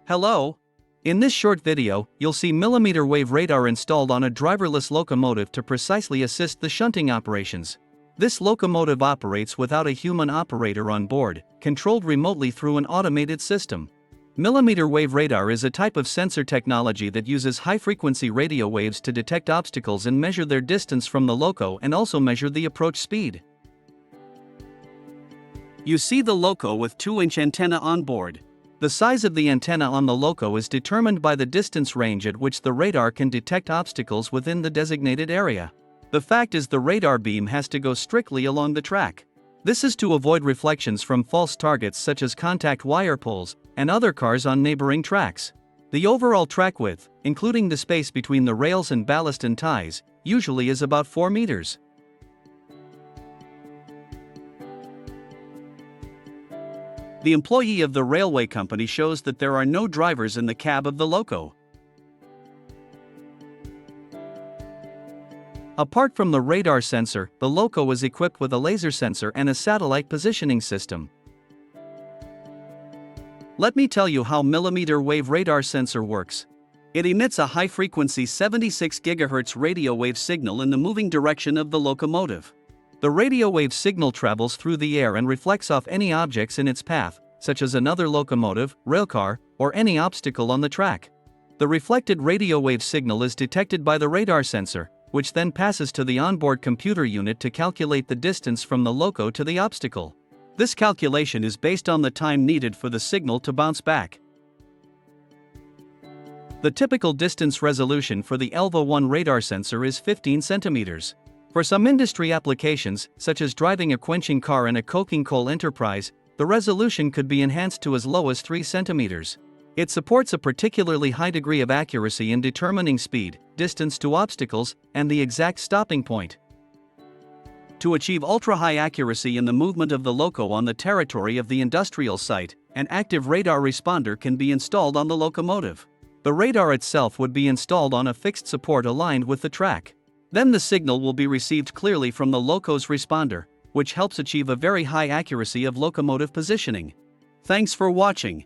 Hello! In this short video, you'll see millimeter wave radar installed on a driverless locomotive to precisely assist the shunting operations. This locomotive operates without a human operator on board, controlled remotely through an automated system. Millimeter wave radar is a type of sensor technology that uses high-frequency radio waves to detect obstacles and measure their distance from the loco and also measure the approach speed. You see the loco with 2-inch antenna on board. The size of the antenna on the loco is determined by the distance range at which the radar can detect obstacles within the designated area. The fact is the radar beam has to go strictly along the track. This is to avoid reflections from false targets such as contact wire poles and other cars on neighboring tracks. The overall track width, including the space between the rails and ballast and ties, usually is about 4 meters. The employee of the railway company shows that there are no drivers in the cab of the loco. Apart from the radar sensor, the loco is equipped with a laser sensor and a satellite positioning system. Let me tell you how millimeter wave radar sensor works. It emits a high-frequency 76 GHz radio wave signal in the moving direction of the locomotive. The radio wave signal travels through the air and reflects off any objects in its path, such as another locomotive, railcar, or any obstacle on the track. The reflected radio wave signal is detected by the radar sensor, which then passes to the onboard computer unit to calculate the distance from the loco to the obstacle. This calculation is based on the time needed for the signal to bounce back. The typical distance resolution for the ELVA-1 radar sensor is 15 centimeters. For some industry applications, such as driving a quenching car in a coking coal enterprise, the resolution could be enhanced to as low as 3 centimeters. It supports a particularly high degree of accuracy in determining speed, distance to obstacles, and the exact stopping point. To achieve ultra-high accuracy in the movement of the loco on the territory of the industrial site, an active radar responder can be installed on the locomotive. The radar itself would be installed on a fixed support aligned with the track. Then the signal will be received clearly from the loco's responder, which helps achieve a very high accuracy of locomotive positioning. Thanks for watching.